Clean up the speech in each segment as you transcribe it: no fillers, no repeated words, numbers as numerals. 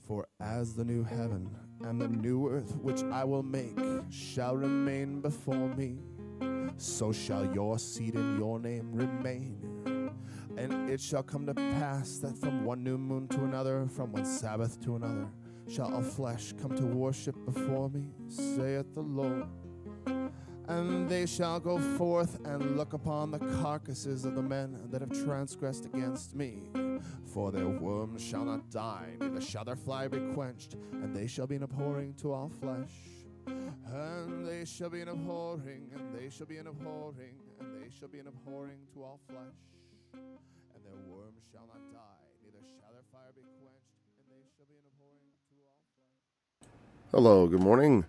For as the new heaven and the new earth which I will make shall remain before me, so shall your seed and your name remain. And it shall come to pass that from one new moon to another, from one Sabbath to another, shall all flesh come to worship before me, saith the Lord. And they shall go forth and look upon the carcasses of the men that have transgressed against me. For their worms shall not die, neither shall their fire be quenched, and they shall be an abhorring to all flesh. And they shall be an abhorring, and they shall be an abhorring, and they shall be an abhorring to all flesh. And their worms shall not die, neither shall their fire be quenched, and they shall be an abhorring to all flesh. Hello, good morning.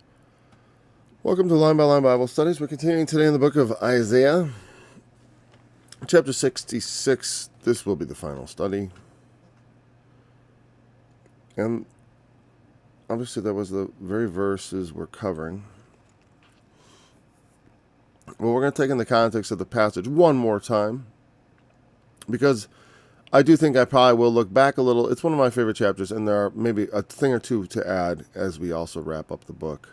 Welcome to Line by Line Bible Studies. We're continuing today in the book of Isaiah, chapter 66. This will be the final study. And obviously that was the very verses we're covering. Well, we're going to take in the context of the passage one more time, because I do think I probably will look back a little. It's one of my favorite chapters, and there are maybe a thing or two to add as we also wrap up the book.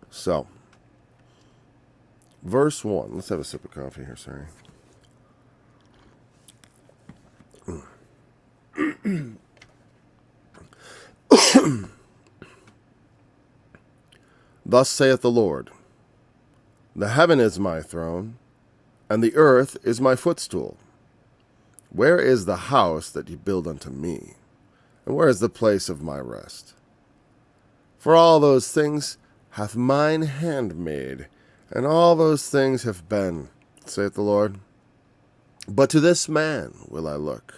So, verse 1. Let's have a sip of coffee here, sorry. Thus saith the Lord, the heaven is my throne, and the earth is my footstool. Where is the house that ye build unto me? And where is the place of my rest? For all those things hath mine hand made, and all those things have been, saith the Lord. But to this man will I look,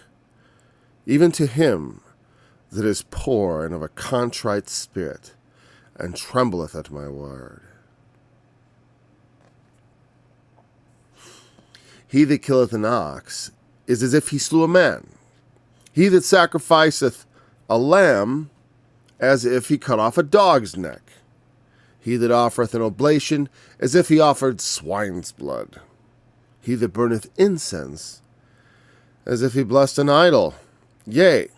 even to him that is poor and of a contrite spirit, and trembleth at my word. He that killeth an ox is as if he slew a man. He that sacrificeth a lamb, as if he cut off a dog's neck. He that offereth an oblation, as if he offered swine's blood. He that burneth incense, as if he blessed an idol. Yea,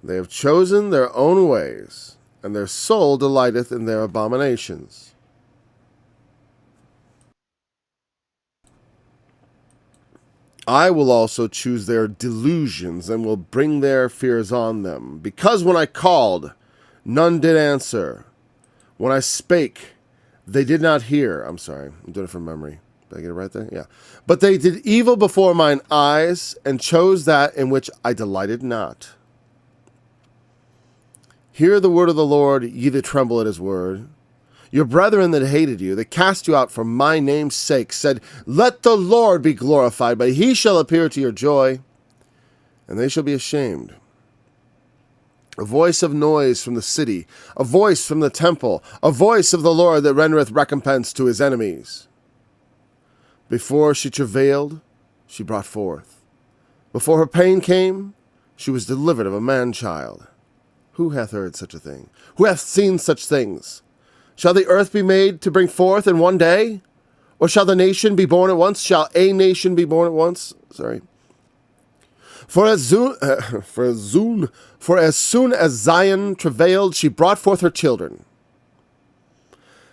they have chosen their own ways, and their soul delighteth in their abominations. I will also choose their delusions, and will bring their fears on them. Because when I called, none did answer. When I spake, they did not hear. I'm sorry, I'm doing it from memory. Did I get it right there? Yeah. But they did evil before mine eyes, and chose that in which I delighted not. Hear the word of the Lord, ye that tremble at his word. Your brethren that hated you, that cast you out for my name's sake, said, let the Lord be glorified, but he shall appear to your joy, and they shall be ashamed. A voice of noise from the city, a voice from the temple, a voice of the Lord that rendereth recompense to his enemies. Before she travailed, she brought forth. Before her pain came, she was delivered of a man-child. Who hath heard such a thing? Who hath seen such things? Shall the earth be made to bring forth in one day? Or shall the nation be born at once? Shall a nation be born at once? For as soon as Zion travailed, she brought forth her children.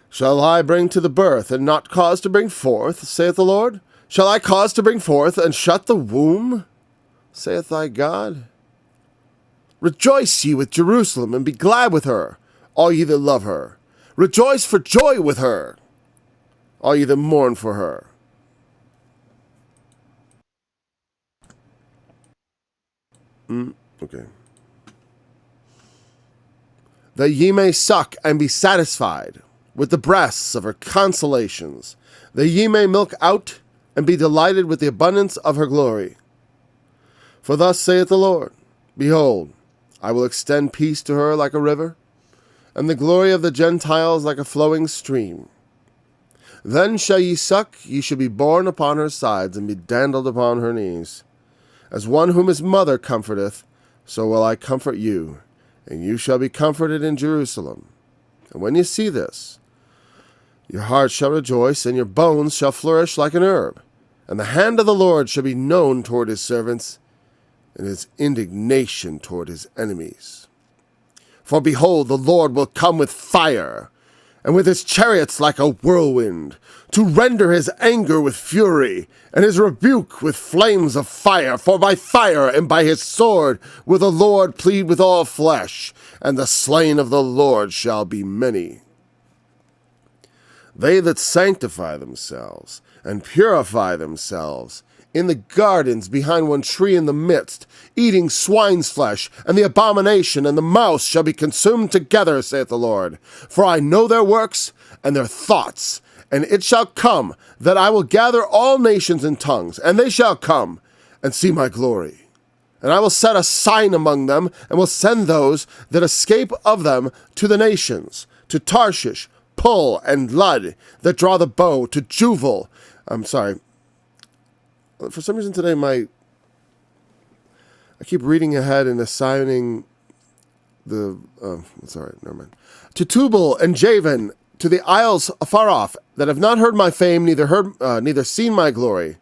Shall I bring to the birth, and not cause to bring forth, saith the Lord? Shall I cause to bring forth, and shut the womb, saith thy God? Rejoice ye with Jerusalem, and be glad with her, all ye that love her. Rejoice for joy with her, all ye that mourn for her. Okay. That ye may suck and be satisfied with the breasts of her consolations, that ye may milk out and be delighted with the abundance of her glory. For thus saith the Lord, behold, I will extend peace to her like a river, and the glory of the Gentiles like a flowing stream. Then shall ye suck, ye shall be borne upon her sides, and be dandled upon her knees. As one whom his mother comforteth, so will I comfort you, and you shall be comforted in Jerusalem. And when you see this, your heart shall rejoice, and your bones shall flourish like an herb. And the hand of the Lord shall be known toward his servants, and his indignation toward his enemies. For behold, the Lord will come with fire, and with his chariots like a whirlwind, to render his anger with fury, and his rebuke with flames of fire. For by fire and by his sword will the Lord plead with all flesh, and the slain of the Lord shall be many. They that sanctify themselves and purify themselves in the gardens behind one tree in the midst, eating swine's flesh, and the abomination and the mouse shall be consumed together, saith the Lord. For I know their works and their thoughts, and it shall come that I will gather all nations and tongues, and they shall come and see my glory. And I will set a sign among them, and will send those that escape of them to the nations, to Tarshish, Pul, and Lud, that draw the bow, to Juval. For some reason today, I keep reading ahead and assigning it's all right, never mind. To Tubal and Javan, to the isles afar off, that have not heard my fame, neither seen my glory.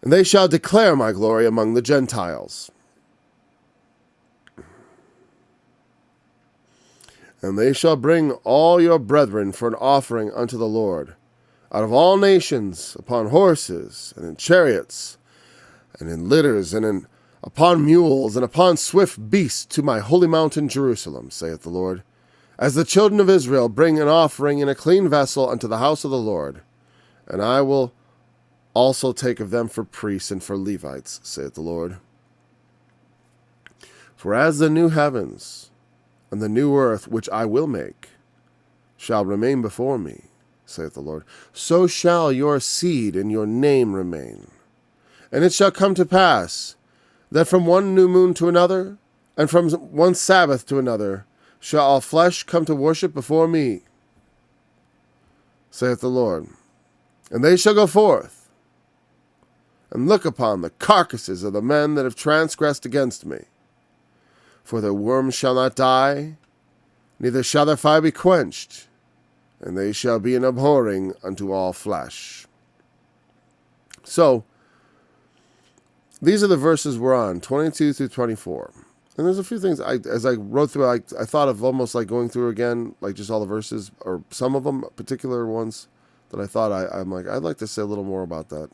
And they shall declare my glory among the Gentiles. And they shall bring all your brethren for an offering unto the Lord, out of all nations, upon horses, and in chariots, and in litters, and upon mules, and upon swift beasts, to my holy mountain Jerusalem, saith the Lord, as the children of Israel bring an offering in a clean vessel unto the house of the Lord. And I will also take of them for priests and for Levites, saith the Lord. For as the new heavens and the new earth which I will make shall remain before me, saith the Lord, so shall your seed and your name remain. And it shall come to pass that from one new moon to another, and from one Sabbath to another, shall all flesh come to worship before me, saith the Lord. And they shall go forth and look upon the carcasses of the men that have transgressed against me. For their worms shall not die, neither shall their fire be quenched, and they shall be an abhorring unto all flesh. So, these are the verses we're on, 22 through 24. And there's a few things, as I wrote through, I thought of almost like going through again, like just all the verses, or some of them, particular ones that I thought I'm like, I'd like to say a little more about that.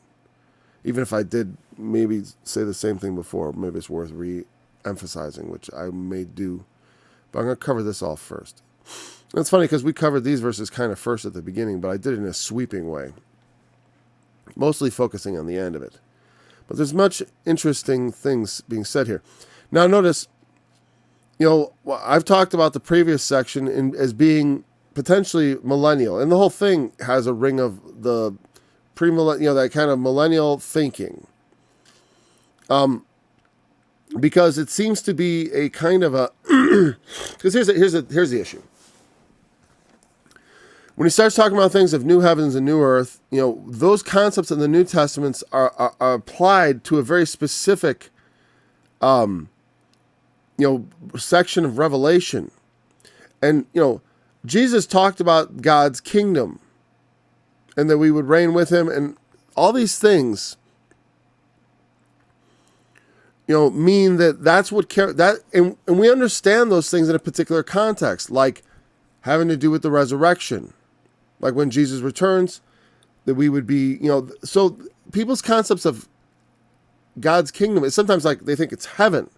Even if I did maybe say the same thing before, maybe it's worth re-emphasizing, which I may do. But I'm going to cover this all first. And it's funny because we covered these verses kind of first at the beginning, but I did it in a sweeping way, mostly focusing on the end of it. But there's much interesting things being said here. Now notice, I've talked about the previous section as being potentially millennial, and the whole thing has a ring of the premillennial, that kind of millennial thinking. Because it seems to be a kind of a, because here's the issue. When he starts talking about things of new heavens and new earth, those concepts in the New Testaments are applied to a very specific, section of Revelation. And, Jesus talked about God's kingdom and that we would reign with him, and all these things, mean that's what and we understand those things in a particular context, like having to do with the resurrection, like when Jesus returns, that we would be, so people's concepts of God's kingdom is sometimes like they think it's heaven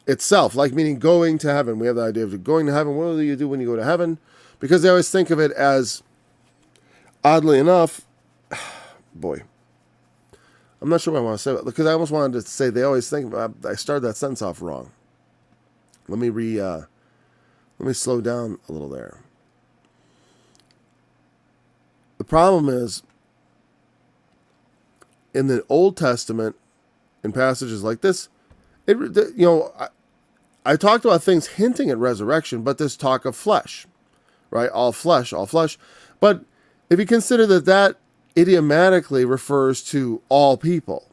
itself, like meaning going to heaven. We have the idea of going to heaven. What do you do when you go to heaven? Because they always think of it as, oddly enough, boy, I'm not sure what I want to say, because I almost wanted to say they always think, I started that sentence off wrong. Let me slow down a little there. The problem is, in the Old Testament, in passages like this, I talked about things hinting at resurrection, but there's talk of flesh, right? All flesh. But if you consider that idiomatically refers to all people,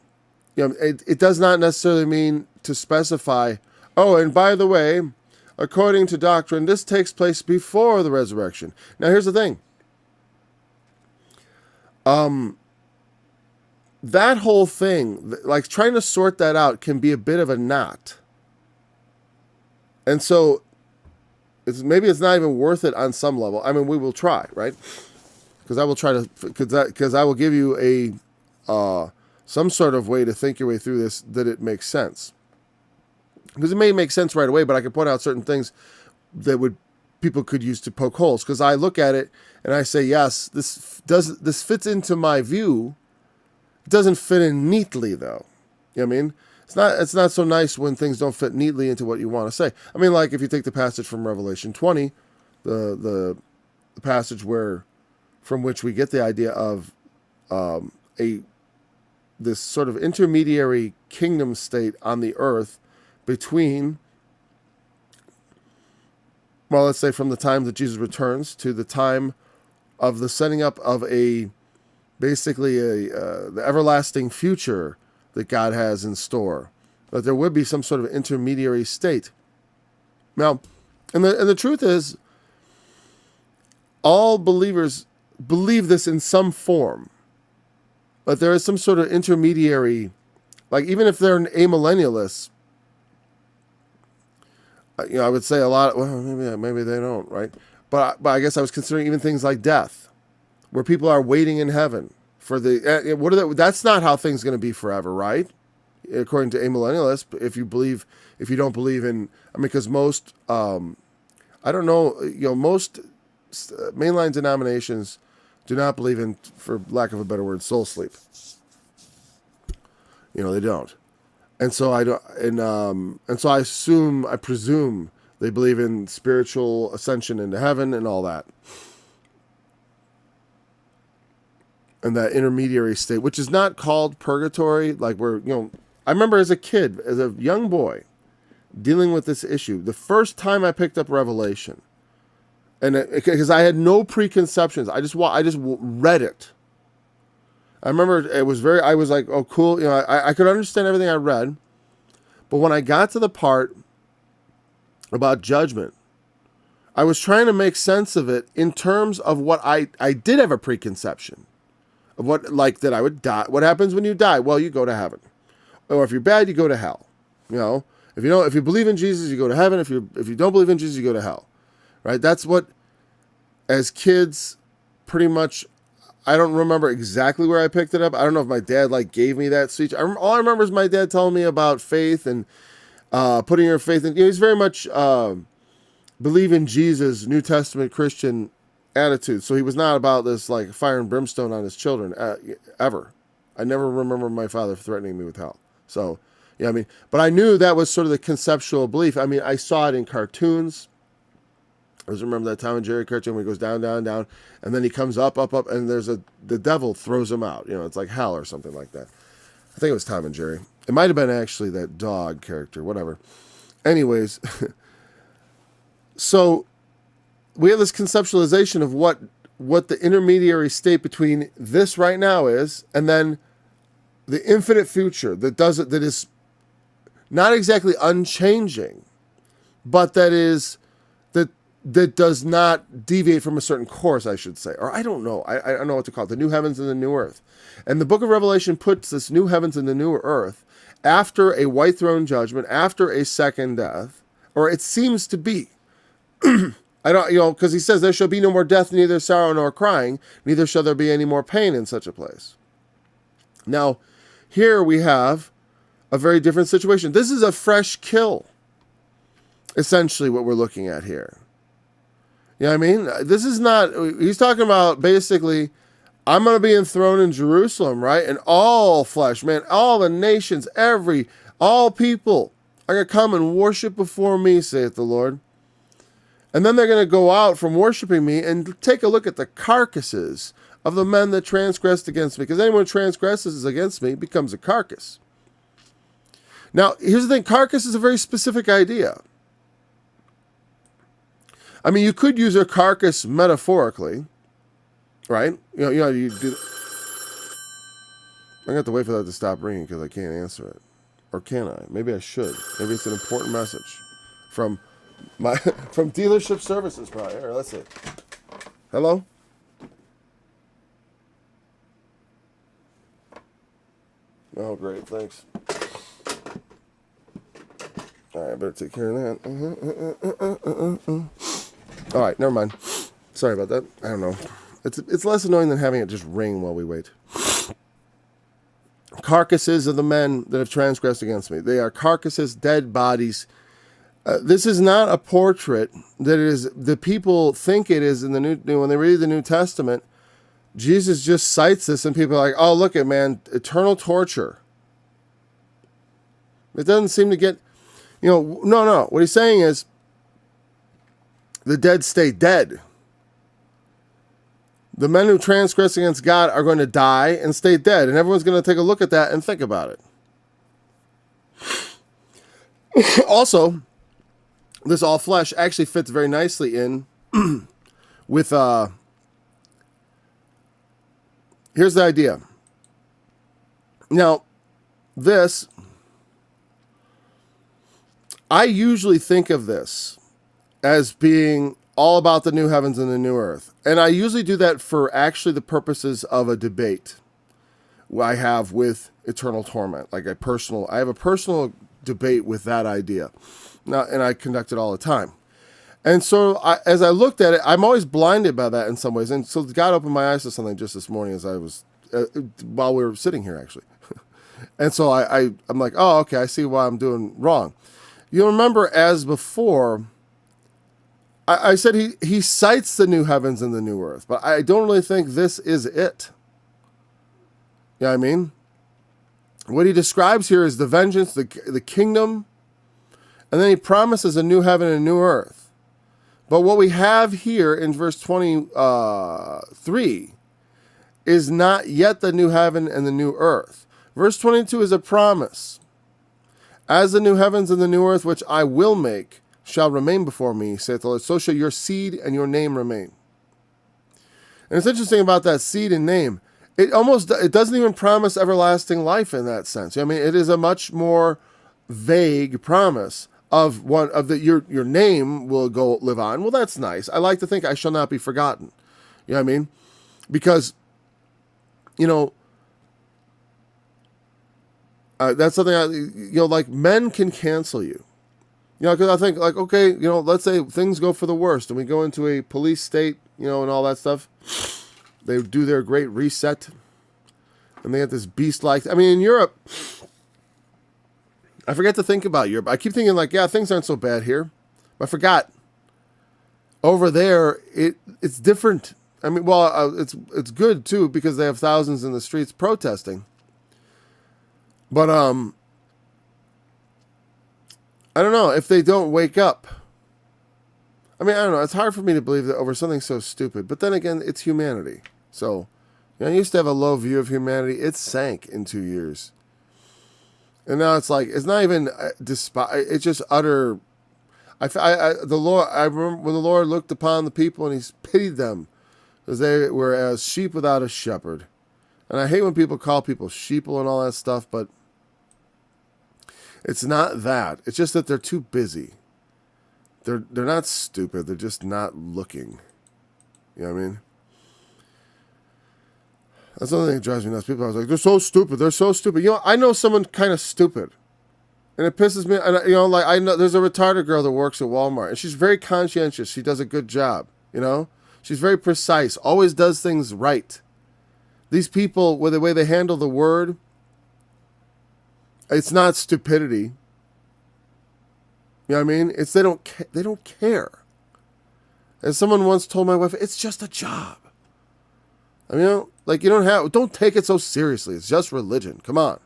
it does not necessarily mean to specify, oh, and by the way, according to doctrine, this takes place before the resurrection. Now, here's the thing. That whole thing, like trying to sort that out, can be a bit of a knot. And so maybe it's not even worth it on some level. I mean, we will try, right? Because I will try to, because I will give you some sort of way to think your way through this that it makes sense. Because it may make sense right away, but I can point out certain things that people could use to poke holes. Because I look at it and I say, yes, this fits into my view. It doesn't fit in neatly, though. You know what I mean? It's not so nice when things don't fit neatly into what you want to say. I mean, like if you take the passage from Revelation 20, the passage from which we get the idea of this sort of intermediary kingdom state on the earth between, well, let's say from the time that Jesus returns to the time of the setting up of basically the everlasting future that God has in store. That there would be some sort of intermediary state. Now, and the truth is, all believers believe this in some form. But there is some sort of intermediary, like even if they're an amillennialist, I would say a lot. Well, maybe they don't, right? But I guess I was considering even things like death, where people are waiting in heaven for that's not how things are going to be forever, right? According to amillennialists, if you don't believe in, I mean, because most, I don't know, most mainline denominations do not believe in, for lack of a better word, soul sleep. They don't. And so I presume they believe in spiritual ascension into heaven and all that. And that intermediary state, which is not called purgatory, like I remember as a kid, as a young boy, dealing with this issue. The first time I picked up Revelation, and because I had no preconceptions, I just read it. I remember I was like, oh, cool. I could understand everything I read. But when I got to the part about judgment, I was trying to make sense of it in terms of what I did have a preconception of that I would die. What happens when you die? Well, you go to heaven. Or if you're bad, you go to hell. If you believe in Jesus, you go to heaven. If you don't believe in Jesus, you go to hell. Right? That's what, as kids, pretty much, I don't remember exactly where I picked it up. I don't know if my dad gave me that speech. All I remember is my dad telling me about faith and putting your faith in. He's very much believe in Jesus, New Testament Christian attitude. So he was not about this fire and brimstone on his children ever. I never remember my father threatening me with hell. So, but I knew that was sort of the conceptual belief. I mean, I saw it in cartoons. I just remember that Tom and Jerry cartoon where he goes down, down, down, and then he comes up, up, up, and the devil throws him out. It's like hell or something like that. I think it was Tom and Jerry. It might have been actually that dog character, whatever. Anyways, so we have this conceptualization of what the intermediary state between this right now is, and then the infinite future that is not exactly unchanging, but that does not deviate from a certain course, I should say. Or I don't know. I don't know what to call it. The new heavens and the new earth. And the book of Revelation puts this new heavens and the new earth after a white throne judgment, after a second death, or it seems to be. I don't, because he says there shall be no more death, neither sorrow nor crying, neither shall there be any more pain in such a place. Now, here we have a very different situation. This is a fresh kill, essentially what we're looking at here. You know what I mean? This is not, he's talking about basically, I'm going to be enthroned in Jerusalem, right? And all flesh, man, all the nations, all people are going to come and worship before me, saith the Lord. And then they're going to go out from worshiping me and take a look at the carcasses of the men that transgressed against me. Because anyone who transgresses against me becomes a carcass. Now, here's the thing. Carcass is a very specific idea. I mean, you could use a carcass metaphorically, right? You do. I'm going to have to wait for that to stop ringing because I can't answer it. Or can I? Maybe I should. Maybe it's an important message from dealership services probably. Here, let's see. Hello? Oh, great. Thanks. All right, I better take care of that. All right, never mind. Sorry about that. I don't know. It's less annoying than having it just ring while we wait. Carcasses of the men that have transgressed against me. They are carcasses, dead bodies. This is not a portrait that is the people think it is in the new when they read the New Testament. Jesus just cites this, and people are like, "Oh, look at man, eternal torture." It doesn't seem to get, no. What he's saying is, the dead stay dead. The men who transgress against God are going to die and stay dead, and everyone's going to take a look at that and think about it. Also, this all flesh actually fits very nicely in with, here's the idea. Now, this, I usually think of this as being all about the new heavens and the new earth. And I usually do that for actually the purposes of a debate I have with eternal torment. Like I have a personal debate with that idea. Now, and I conduct it all the time. And so as I looked at it, I'm always blinded by that in some ways. And so God opened my eyes to something just this morning as I was, while we were sitting here actually. And so I'm like, oh, okay, I see why I'm doing wrong. You'll remember as before, I said he cites the new heavens and the new earth, but I don't really think this is it. You know what I mean? What he describes here is the vengeance, the kingdom, and then he promises a new heaven and a new earth. But what we have here in verse 23 is not yet the new heaven and the new earth. Verse 22 is a promise. As the new heavens and the new earth, which I will make, shall remain before me, saith the Lord, so shall your seed and your name remain. And it's interesting about that seed and name. It doesn't even promise everlasting life in that sense. I mean, it is a much more vague promise of your name will go live on. Well, that's nice. I like to think I shall not be forgotten. You know what I mean? Because, that's something like men can cancel you. Because I think, like, okay, let's say things go for the worst and we go into a police state, and all that stuff. They do their great reset and they have this beast-like... I mean, in Europe, I forget to think about Europe. I keep thinking, like, yeah, things aren't so bad here. But I forgot. Over there, it's different. I mean, well, it's good, too, because they have thousands in the streets protesting. But, I don't know if they don't wake up. I mean, I don't know. It's hard for me to believe that over something so stupid. But then again, it's humanity. So, I used to have a low view of humanity. It sank in 2 years. And now it's like, it's not even it's just utter. The Lord, I remember when the Lord looked upon the people and he pitied them because they were as sheep without a shepherd. And I hate when people call people sheeple and all that stuff, but it's not that. It's just that they're too busy. They're not stupid. They're just not looking. You know what I mean? That's the only thing that drives me nuts. People are like, they're so stupid. They're so stupid. I know someone kind of stupid. And it pisses me. And, I know there's a retarded girl that works at Walmart. And she's very conscientious. She does a good job. She's very precise. Always does things right. These people, with the way they handle the word, it's not stupidity. You know what I mean? It's they don't care. As someone once told my wife, it's just a job. I mean, don't take it so seriously. It's just religion. Come on.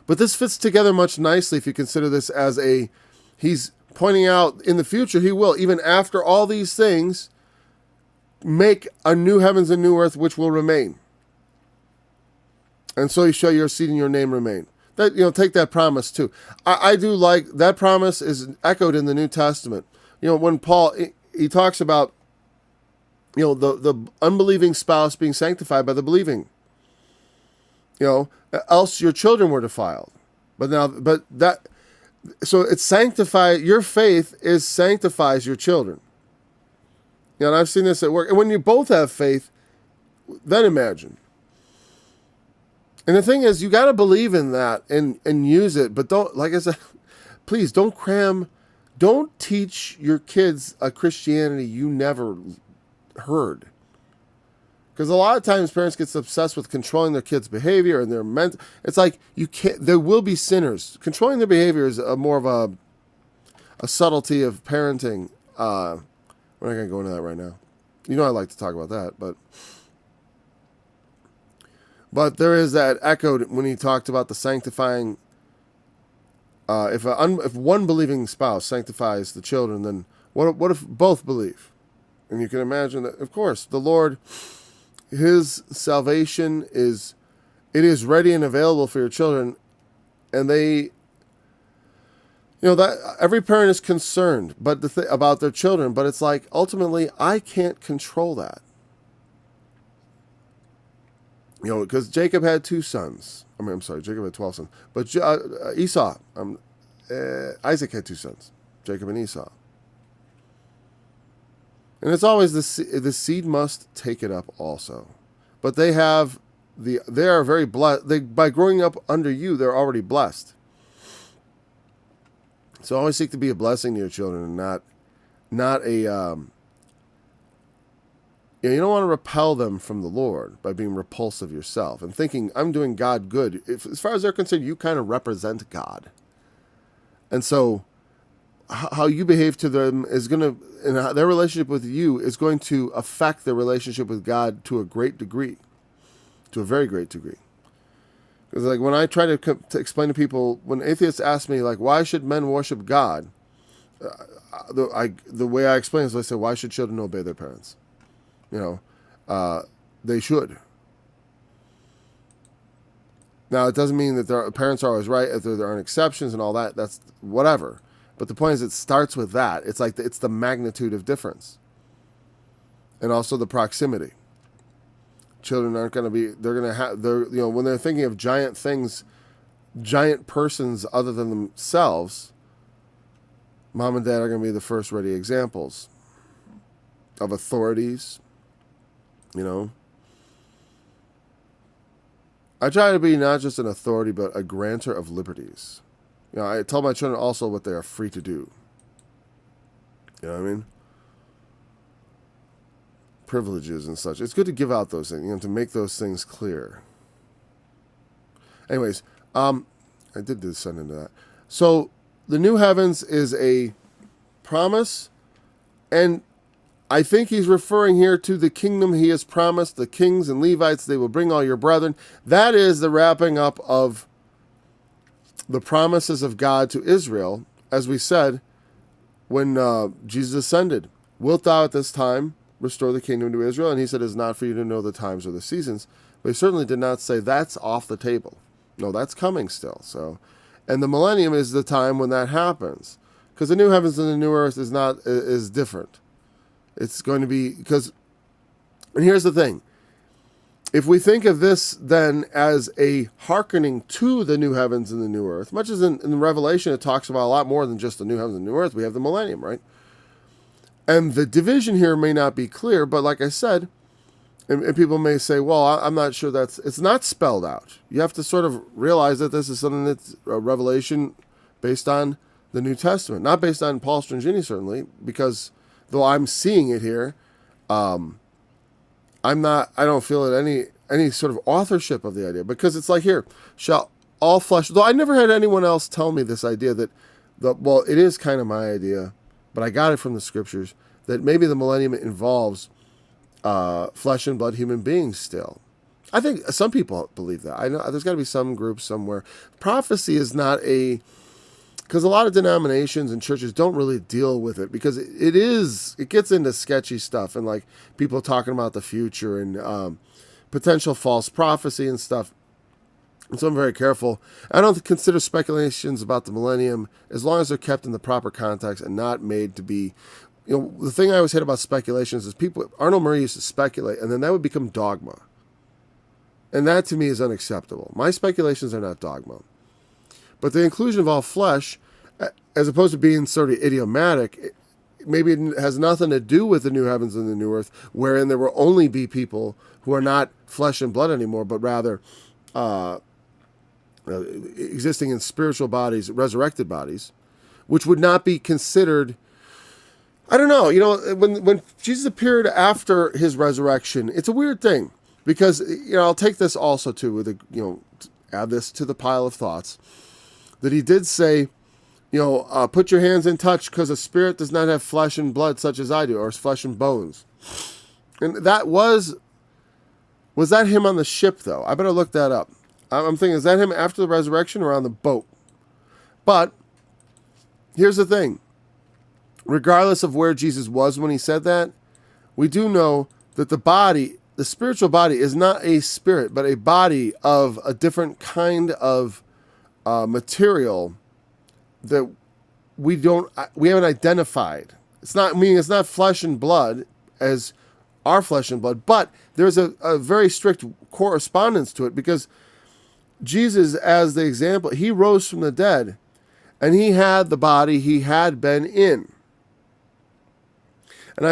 But this fits together much nicely if you consider this as he's pointing out in the future he will, even after all these things, make a new heavens and new earth which will remain. And so you shall your seed and your name remain. That take that promise too. I do like that promise is echoed in the New Testament. When Paul he talks about the unbelieving spouse being sanctified by the believing. Else your children were defiled. So it's sanctified. Your faith sanctifies your children. And I've seen this at work. And when you both have faith, then imagine. And the thing is, you got to believe in that and use it. But don't, like I said, please don't cram don't teach your kids a Christianity you never heard. Because a lot of times parents get obsessed with controlling their kids' behavior and their mental. It's like you can't. There will be sinners. Controlling their behavior is more of a subtlety of parenting. We're not going to go into that right now. You know I like to talk about that, but there is that echoed when he talked about the sanctifying. If one believing spouse sanctifies the children, then what if both believe? And you can imagine that, of course, the Lord, His salvation is ready and available for your children, and they, that every parent is concerned, but about their children. But it's like ultimately, I can't control that. Because Jacob had 2 sons. Jacob had 12 sons. But Esau, Isaac had 2 sons, Jacob and Esau. And it's always the seed must take it up also. But they are very blessed. By growing up under you, they're already blessed. So always seek to be a blessing to your children and not a... you don't want to repel them from the Lord by being repulsive yourself and thinking, I'm doing God good. As far as they're concerned, you kind of represent God. And so how you behave to them is going to, and their relationship with you is going to affect their relationship with God to a great degree, to a very great degree. Because like when I try to explain to people, when atheists ask me, like, why should men worship God? The way I explain is I say, why should children obey their parents? They should. Now, it doesn't mean that their parents are always right, if there aren't exceptions and all that. That's whatever. But the point is, it starts with that. It's like it's the magnitude of difference. And also the proximity. Children aren't going to be, when they're thinking of giant things, giant persons other than themselves, mom and dad are going to be the first ready examples of authorities. I try to be not just an authority, but a grantor of liberties. I tell my children also what they are free to do. You know what I mean? Privileges and such. It's good to give out those things, to make those things clear. Anyways, I did descend into that. So the new heavens is a promise, and I think he's referring here to the kingdom he has promised, the kings and Levites, they will bring all your brethren. That is the wrapping up of the promises of God to Israel, as we said, when Jesus ascended. Wilt thou at this time restore the kingdom to Israel? And he said, it is not for you to know the times or the seasons. But he certainly did not say that's off the table. No, that's coming still. And the millennium is the time when that happens. Because the new heavens and the new earth is different. It's going to be, and here's the thing. If we think of this then as a hearkening to the new heavens and the new earth, much as in Revelation it talks about a lot more than just the new heavens and the new earth, we have the millennium, right? And the division here may not be clear, but like I said, and people may say, well, I'm not sure it's not spelled out. You have to sort of realize that this is something that's a revelation based on the New Testament, not based on Paul Strangini, certainly, because though I'm seeing it here, I don't feel it any sort of authorship of the idea, because it's like here, shall all flesh, though I never had anyone else tell me this idea that it is kind of my idea, but I got it from the scriptures, that maybe the millennium involves flesh and blood human beings still. I think some people believe that. I know there's got to be some group somewhere. Prophecy is not because a lot of denominations and churches don't really deal with it, because it gets into sketchy stuff and like people talking about the future and potential false prophecy and stuff. And so I'm very careful. I don't consider speculations about the millennium, as long as they're kept in the proper context and not made to be, the thing I always hate about speculations is Arnold Murray used to speculate, and then that would become dogma. And that to me is unacceptable. My speculations are not dogma. But the inclusion of all flesh, as opposed to being sort of idiomatic, maybe it has nothing to do with the new heavens and the new earth, wherein there will only be people who are not flesh and blood anymore, but rather existing in spiritual bodies, resurrected bodies, which would not be considered. I don't know. When Jesus appeared after his resurrection, it's a weird thing because I'll take this also too with add this to the pile of thoughts that he did say, put your hands in touch because a spirit does not have flesh and blood such as I do, or flesh and bones. And that was that him on the ship though? I better look that up. I'm thinking, is that him after the resurrection or on the boat? But here's the thing. Regardless of where Jesus was when he said that, we do know that the spiritual body is not a spirit, but a body of a different kind of material that we haven't identified. It's not flesh and blood as our flesh and blood, but there's a very strict correspondence to it because Jesus, as the example, he rose from the dead and he had the body he had been in. And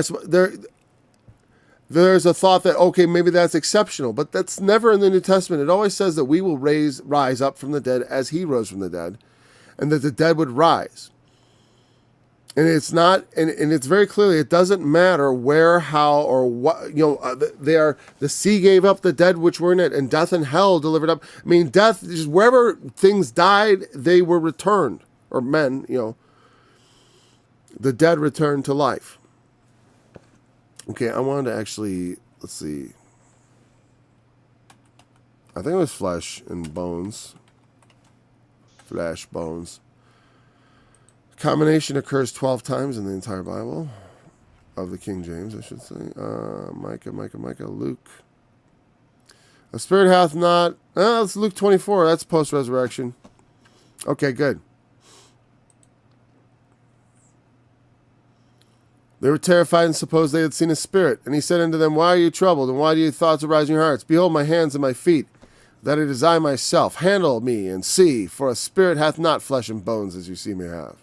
there's a thought that, okay, maybe that's exceptional, but that's never in the New Testament. It always says that we will rise up from the dead as he rose from the dead, and that the dead would rise. And it's not, and it's very clearly, it doesn't matter where, how, or what, the sea gave up the dead which were in it, and death and hell delivered up. I mean, death, just wherever things died, they were returned, or men, the dead returned to life. Okay, I wanted to actually, let's see. I think it was flesh and bones. Flesh, bones. Combination occurs 12 times in the entire Bible. Of the King James, I should say. Micah, Luke. A spirit hath not... it's Luke 24. That's post-resurrection. Okay, good. They were terrified and supposed they had seen a spirit. And he said unto them, why are you troubled, and why do your thoughts arise in your hearts? Behold my hands and my feet, that it is I myself. Handle me and see, for a spirit hath not flesh and bones, as you see me have.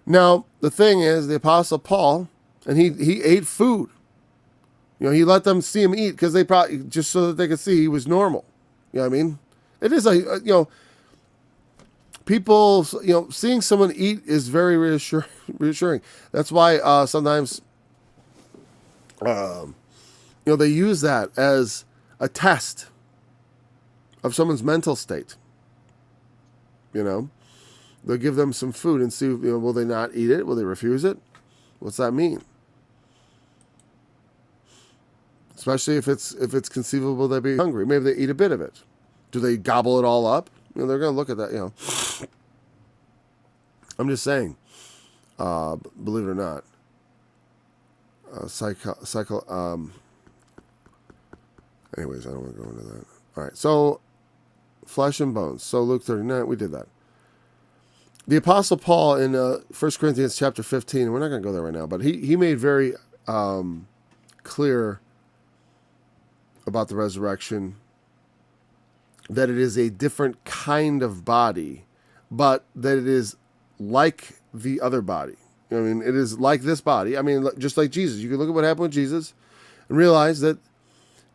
Now, the thing is, the Apostle Paul, and he ate food. He let them see him eat, because they probably, just so that they could see he was normal. You know what I mean? It is people, seeing someone eat is very reassuring. That's why sometimes, they use that as a test of someone's mental state. They'll give them some food and see, will they not eat it? Will they refuse it? What's that mean? Especially if it's conceivable they'd be hungry. Maybe they eat a bit of it. Do they gobble it all up? They're going to look at that, I'm just saying, believe it or not, anyways, I don't want to go into that. All right, so flesh and bones. So Luke 39, we did that. The Apostle Paul in 1 Corinthians chapter 15, we're not going to go there right now, but he made very clear about the resurrection, that it is a different kind of body, but that it is like the other body. It is like this body. Just like Jesus. You can look at what happened with Jesus and realize that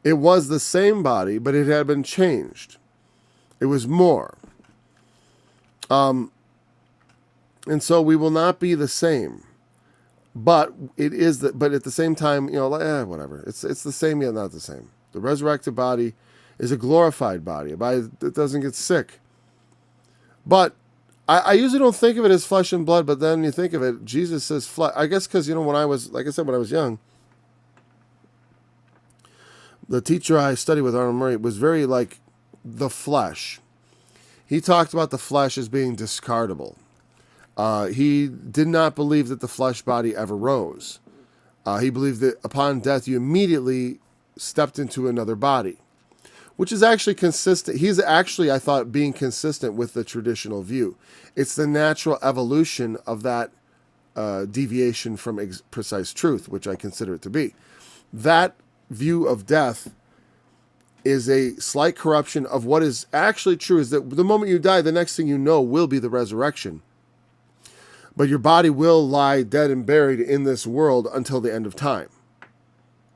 it was the same body, but it had been changed. It was more. And so we will not be the same. But it is but at the same time, whatever. It's the same yet not the same. The resurrected body is a glorified body, a body that doesn't get sick. But I usually don't think of it as flesh and blood, but then you think of it, Jesus says flesh. I guess because, when I was, like I said, when I was young, the teacher I studied with, Arnold Murray, was very like the flesh. He talked about the flesh as being discardable. He did not believe that the flesh body ever rose. He believed that upon death, you immediately stepped into another body, which is actually consistent. He's actually, I thought, being consistent with the traditional view. It's the natural evolution of that deviation from precise truth, which I consider it to be. That view of death is a slight corruption of what is actually true, is that the moment you die, the next thing you know will be the resurrection. But your body will lie dead and buried in this world until the end of time.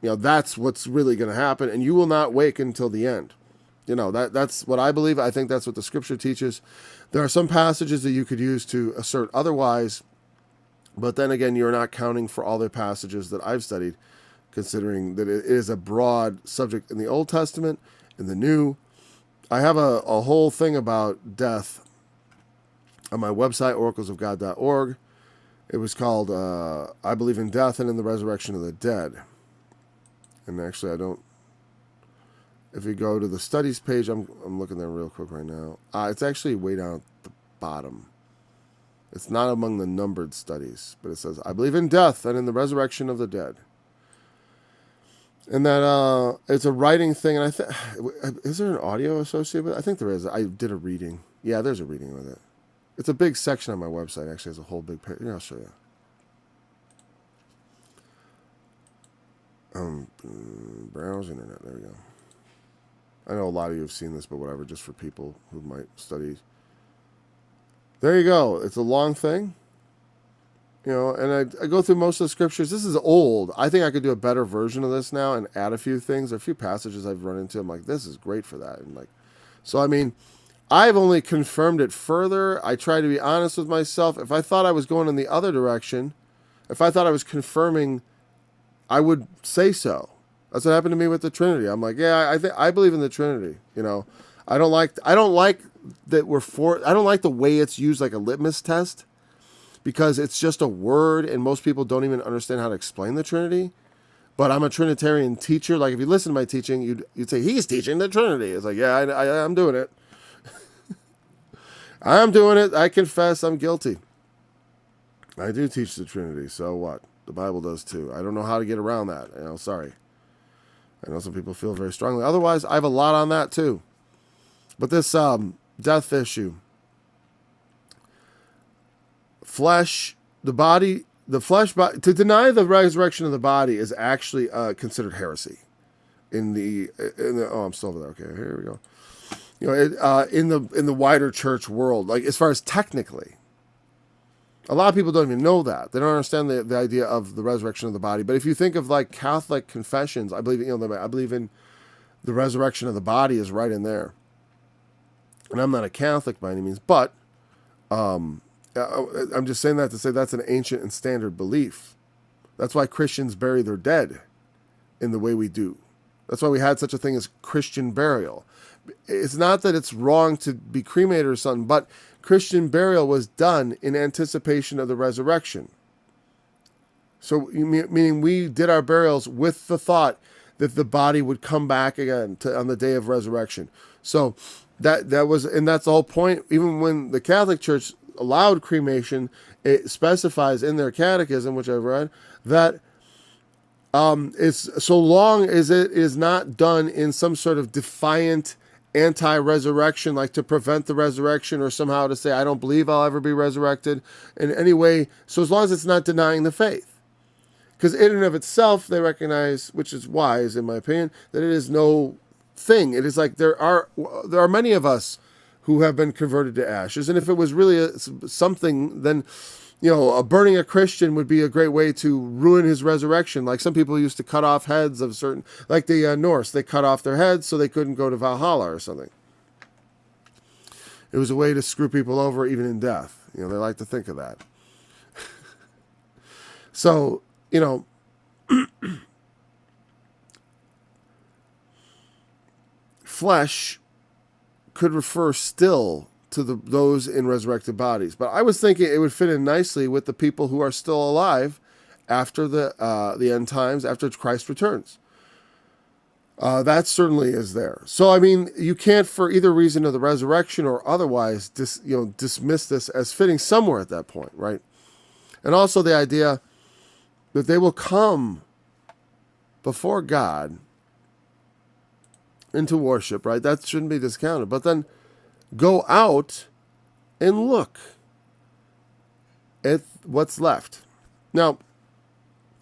That's what's really going to happen, and you will not wake until the end. That's what I believe. I think that's what the scripture teaches. There are some passages that you could use to assert otherwise, but then again, you're not counting for all the passages that I've studied, considering that it is a broad subject in the Old Testament, in the New. I have a whole thing about death on my website, oraclesofgod.org. It was called I Believe in Death and in the Resurrection of the Dead. And actually, if you go to the studies page, I'm looking there real quick right now. It's actually way down at the bottom. It's not among the numbered studies, but it says, I believe in death and in the resurrection of the dead. And that it's a writing thing, and I think, is there an audio associated with it? I think there is. I did a reading. Yeah, there's a reading with it. It's a big section on my website, actually. It's a whole big page. Yeah, I'll show you. Browse internet. There we go. I know a lot of you have seen this, but whatever, just for people who might study. There you go. It's a long thing. And I go through most of the scriptures. This is old. I think I could do a better version of this now and add a few things. There are a few passages I've run into. I'm like, this is great for that. And so I mean, I've only confirmed it further. I try to be honest with myself. If I thought I was going in the other direction, if I thought I was confirming, I would say so. That's what happened to me with the Trinity. I'm like, yeah, I believe in the Trinity. I don't like that I don't like the way it's used like a litmus test, because it's just a word and most people don't even understand how to explain the Trinity. But I'm a Trinitarian teacher. Like if you listen to my teaching, you'd say he's teaching the Trinity. It's like, yeah, I'm doing it. I'm doing it. I confess I'm guilty. I do teach the Trinity. So what? The Bible does too. I don't know how to get around that. Sorry. I know some people feel very strongly. Otherwise, I have a lot on that too. But this death issue. To deny the resurrection of the body is actually considered heresy. I'm still over there. Okay, here we go. In the wider church world, like as far as technically, a lot of people don't even know that. They don't understand the idea of the resurrection of the body. But if you think of like Catholic confessions, I believe in the resurrection of the body is right in there. And I'm not a Catholic by any means, but I'm just saying that to say that's an ancient and standard belief. That's why Christians bury their dead in the way we do. That's why we had such a thing as Christian burial. It's not that it's wrong to be cremated or something, but Christian burial was done in anticipation of the resurrection. So, meaning we did our burials with the thought that the body would come back again on the day of resurrection. So that was, and that's the whole point. Even when the Catholic Church allowed cremation, it specifies in their catechism, which I've read, that it's so long as it is not done in some sort of defiant anti-resurrection, like to prevent the resurrection or somehow to say, I don't believe I'll ever be resurrected in any way. So as long as it's not denying the faith. Because in and of itself, they recognize, which is wise in my opinion, that it is no thing. It is like there are many of us who have been converted to ashes. And if it was really something, then, burning a Christian would be a great way to ruin his resurrection. Like some people used to cut off heads of certain, like the Norse, they cut off their heads so they couldn't go to Valhalla or something. It was a way to screw people over even in death. They like to think of that. So, flesh could refer still to those in resurrected bodies. But I was thinking it would fit in nicely with the people who are still alive after the end times, after Christ returns. That certainly is there. So, I mean, you can't, for either reason of the resurrection or otherwise, dismiss this as fitting somewhere at that point, right? And also the idea that they will come before God into worship, right? That shouldn't be discounted. But then go out and look at what's left. Now,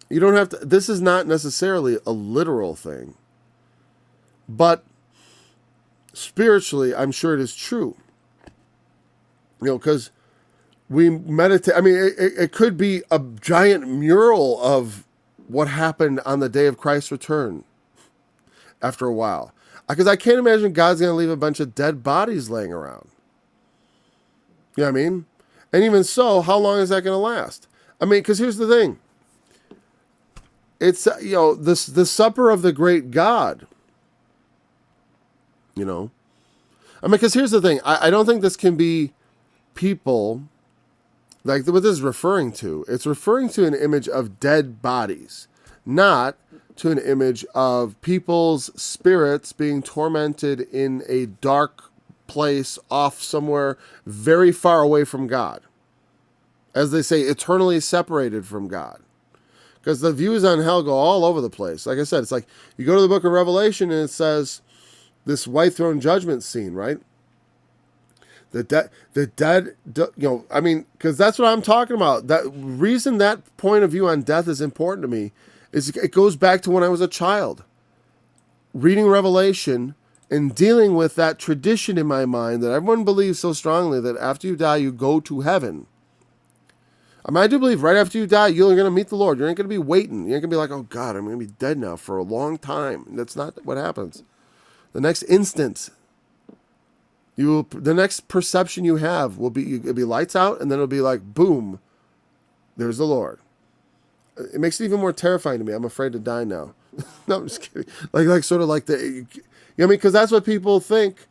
you don't have to, this is not necessarily a literal thing, but spiritually, I'm sure it is true. Because we meditate, I mean, it could be a giant mural of what happened on the day of Christ's return. after a while. Because I can't imagine God's going to leave a bunch of dead bodies laying around. You know what I mean? And even so, how long is that going to last? I mean, because here's the thing. It's, the supper of the great God. I mean, because here's the thing. I don't think this can be people, like what this is referring to. It's referring to an image of dead bodies, not to an image of people's spirits being tormented in a dark place off somewhere very far away from God. As they say, eternally separated from God. Because the views on hell go all over the place. Like I said, it's like you go to the book of Revelation and it says this white throne judgment scene, right? The dead, I mean, because that's what I'm talking about. That reason that point of view on death is important to me is it goes back to when I was a child. Reading Revelation and dealing with that tradition in my mind that everyone believes so strongly that after you die, you go to heaven. I mean, I do believe right after you die, you're going to meet the Lord. You ain't going to be waiting. You ain't going to be like, oh God, I'm going to be dead now for a long time. That's not what happens. The next instant, the next perception you have will be, it'll be lights out, and then it'll be like, boom, there's the Lord. It makes it even more terrifying to me. I'm afraid to die now. No, I'm just kidding. Like sort of like the, you know what I mean? Because that's what people think.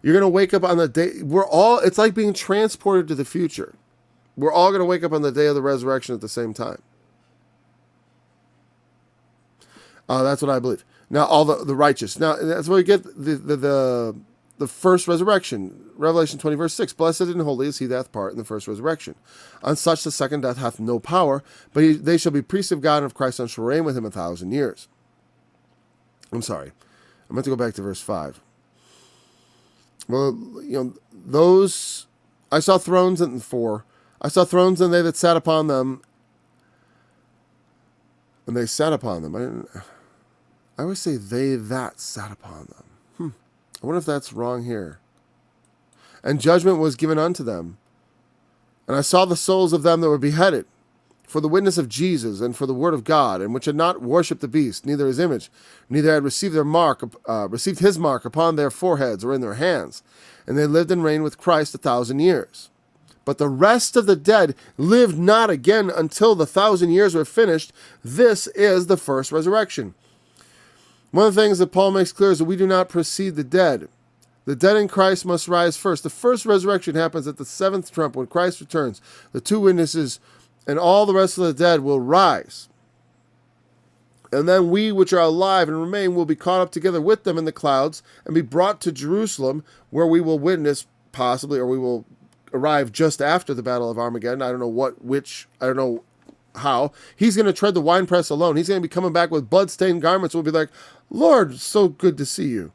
You're going to wake up on the day, it's like being transported to the future. We're all going to wake up on the day of the resurrection at the same time. That's what I believe. Now, all the righteous. Now, that's where we get the first resurrection. Revelation 20, verse 6. Blessed and holy is he that hath part in the first resurrection. On such the second death hath no power, but they shall be priests of God and of Christ, and shall reign with him 1,000 years. I'm sorry. I meant to go back to verse 5. Well, those, I saw thrones in 4. I saw thrones and they that sat upon them. And they sat upon them. I always say they that sat upon them. I wonder if that's wrong here. And judgment was given unto them. And I saw the souls of them that were beheaded for the witness of Jesus and for the word of God, and which had not worshipped the beast, neither his image, neither had received received his mark upon their foreheads or in their hands. And they lived and reigned with Christ 1,000 years. But the rest of the dead lived not again until the 1,000 years were finished. This is the first resurrection. One of the things that Paul makes clear is that we do not precede the dead. The dead in Christ must rise first. The first resurrection happens at the 7th trump when Christ returns. The 2 witnesses and all the rest of the dead will rise. And then we which are alive and remain will be caught up together with them in the clouds and be brought to Jerusalem, where we will witness possibly, or we will arrive just after the Battle of Armageddon. I don't know how. He's going to tread the winepress alone. He's going to be coming back with blood-stained garments. We'll be like, Lord, so good to see you.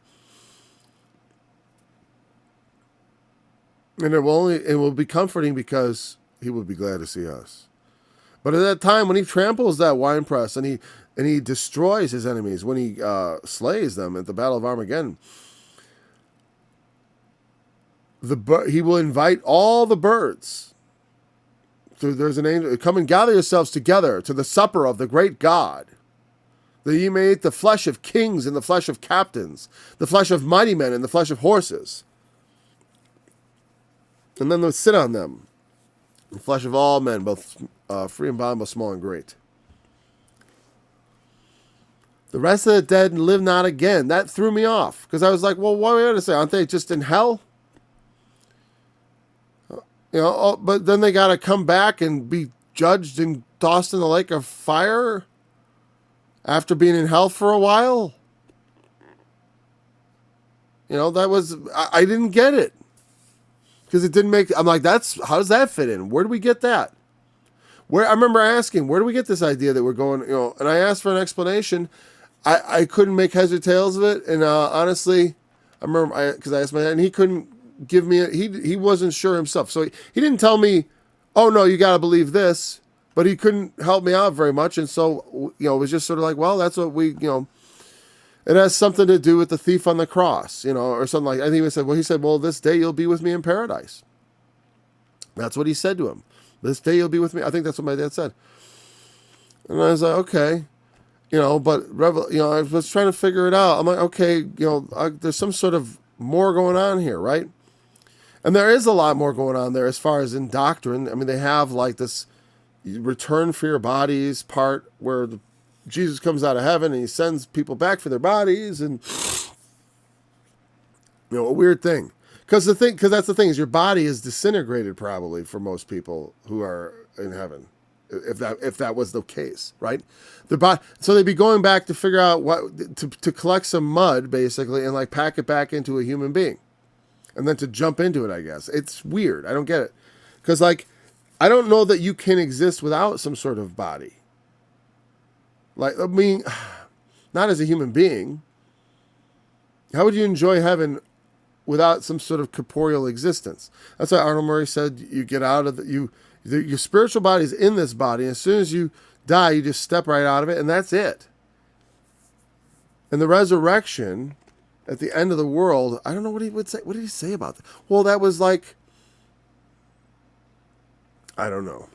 And it will be comforting because he will be glad to see us. But at that time, when he tramples that winepress and he destroys his enemies, when he slays them at the Battle of Armageddon, he will invite all the birds. So there's an angel, come and gather yourselves together to the supper of the great God, that ye may eat the flesh of kings and the flesh of captains, the flesh of mighty men and the flesh of horses. And then they'll sit on them, the flesh of all men, both free and bond, both small and great. The rest of the dead live not again. That threw me off, because I was like, well, what are we going to say? Aren't they just in hell? But then they got to come back and be judged and tossed in the lake of fire after being in hell for a while. That was, I didn't get it. Because it didn't make, I'm like, how does that fit in? Where do we get that? I remember asking, where do we get this idea that we're going, and I asked for an explanation. I couldn't make heads or tails of it. And honestly, I remember, because I asked my dad, and he couldn't give me, he wasn't sure himself. So he didn't tell me, oh no, you got to believe this, but he couldn't help me out very much. And so, it was just sort of like, well, that's what it has something to do with the thief on the cross, or something like, I think he said, well, this day you'll be with me in paradise. That's what he said to him. This day you'll be with me. I think that's what my dad said. And I was like, okay. But I was trying to figure it out. I'm like, okay, there's some sort of more going on here, right? And there is a lot more going on there as far as in doctrine. I mean, they have like this return for your bodies part where Jesus comes out of heaven and he sends people back for their bodies, and a weird thing. Because that's the thing, is your body is disintegrated probably for most people who are in heaven, if that was the case, right? So they'd be going back to figure out what to collect some mud basically and like pack it back into a human being, and then to jump into it. I guess it's weird. I don't get it, because like I don't know that you can exist without some sort of body. Like, I mean, not as a human being. How would you enjoy heaven without some sort of corporeal existence? That's why Arnold Murray said you get out of your spiritual body is in this body. As soon as you die, you just step right out of it, and that's it. And the resurrection at the end of the world, I don't know what he would say. What did he say about that? Well, that was like, I don't know.